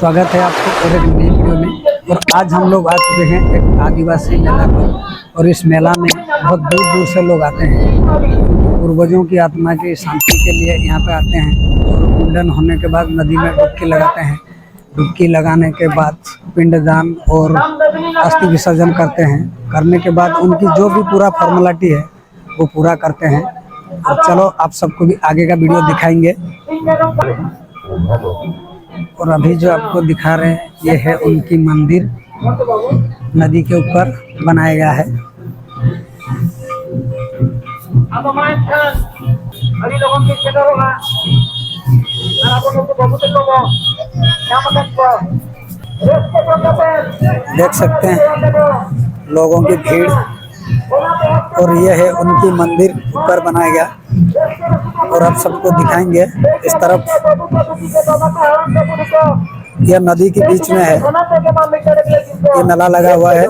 स्वागत है आपको और एक नई वीडियो में। और आज हम लोग आ चुके हैं एक आदिवासी मेला पर। और इस मेला में बहुत दूर दूर से लोग आते हैं। पूर्वजों की आत्मा की शांति के लिए यहाँ पे आते हैं। और मुंडन होने के बाद नदी में डुबकी लगाते हैं। डुबकी लगाने के बाद पिंडदान और अस्थि विसर्जन करते हैं। करने के बाद उनकी जो भी पूरा फॉर्मेलिटी है वो पूरा करते हैं। और चलो आप सबको भी आगे का वीडियो दिखाएंगे। और अभी जो आपको दिखा रहे हैं ये है उनकी मंदिर, नदी के ऊपर बनाया गया है। देख सकते हैं लोगों की भीड़। और ये है उनकी मंदिर ऊपर बनाया गया। और आप सबको दिखाएंगे इस तरफ। यह नदी के बीच में है, ये नाला लगा हुआ है।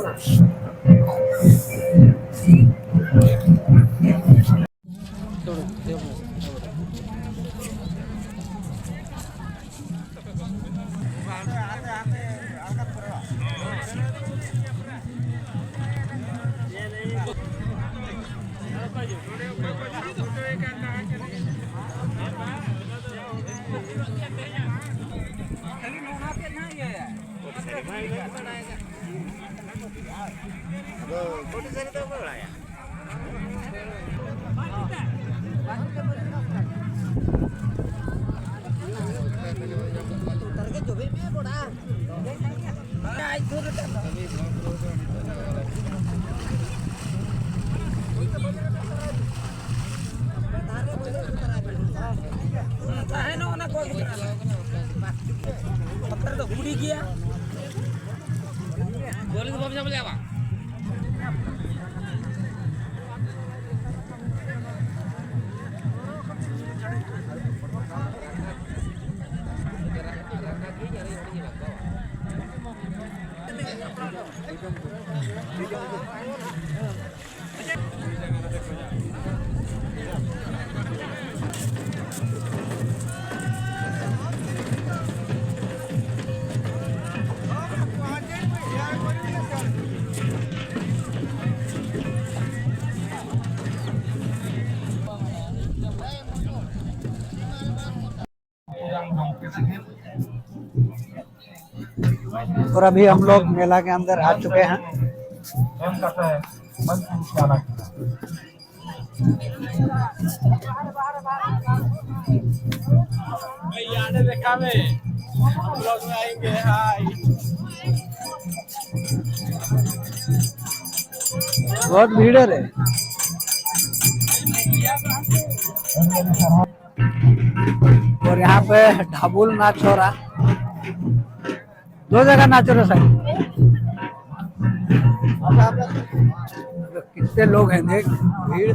और अभी हम लोग मेला के अंदर आ चुके हैं। बहुत भीड़ है। और यहाँ पे ढाबुल नाच हो रहा, दो जगह नाच रहे साहब। कितने लोग हैं देख, भीड़।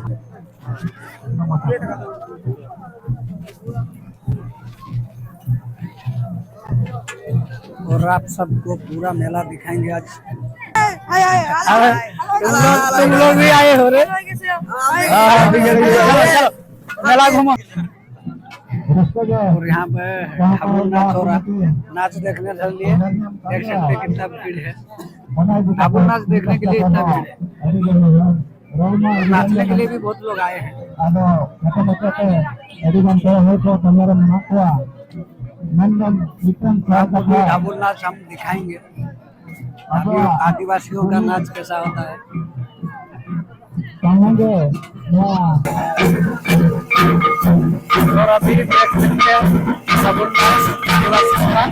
और आप सबको पूरा मेला दिखाएंगे आज। तुम लोग भी आए हो रे? मेला घूमो। और यहाँ पे ढाबुल नाच हो रहा, नाच देखने के लिए देख सकते हैं कितना भीड़ है। ढाबुल नाच देखने के लिए इतना भीड़ है। नाचने के लिए भी बहुत लोग आए हैं। ढाबुल नाच हम दिखाएंगे, आदिवासियों का नाच कैसा होता है। और अभी देख सकते हैं ढाबुल नाच आदिवासियों का।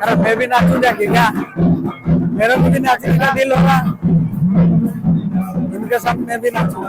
अरे मैं भी नाचूं जाके क्या, मेरा को भी नाचने का दिल हो रहा, इनके साथ मैं भी नाचूं।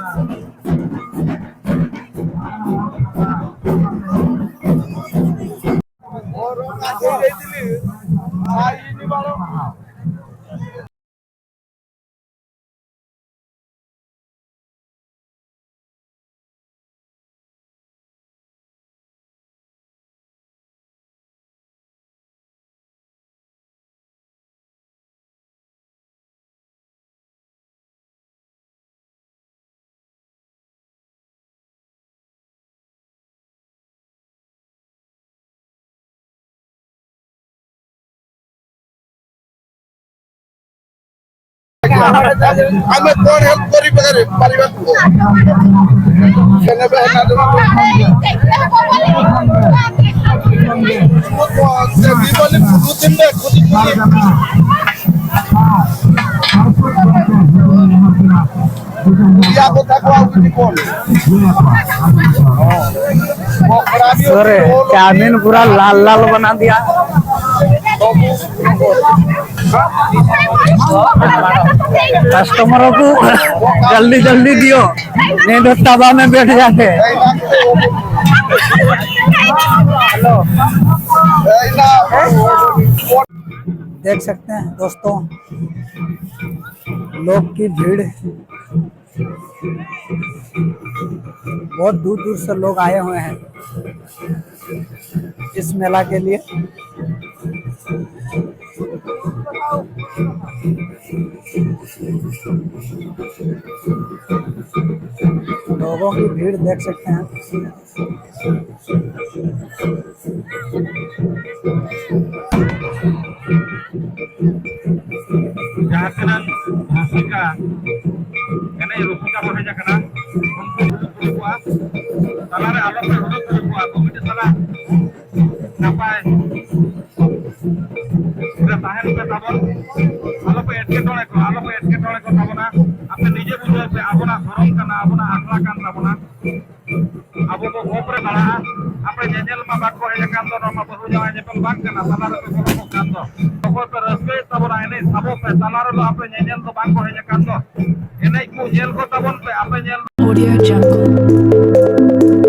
আমি কোন হেল্প করি পারিবার সেনে বেহনা বিবলি দুদিন দে খুদি या को থাকো আপনি কোন अरे चाउमीन पूरा लाल लाल बना दिया। कस्टमरों को जल्दी जल्दी दियो, नहीं तो तवा में बैठ जाते हैं। देख सकते हैं दोस्तों, लोग की भीड़, बहुत दूर दूर से लोग आए हुए हैं इस मेला के लिए। लोगों की भीड़ देख सकते हैं। Audio Jungle.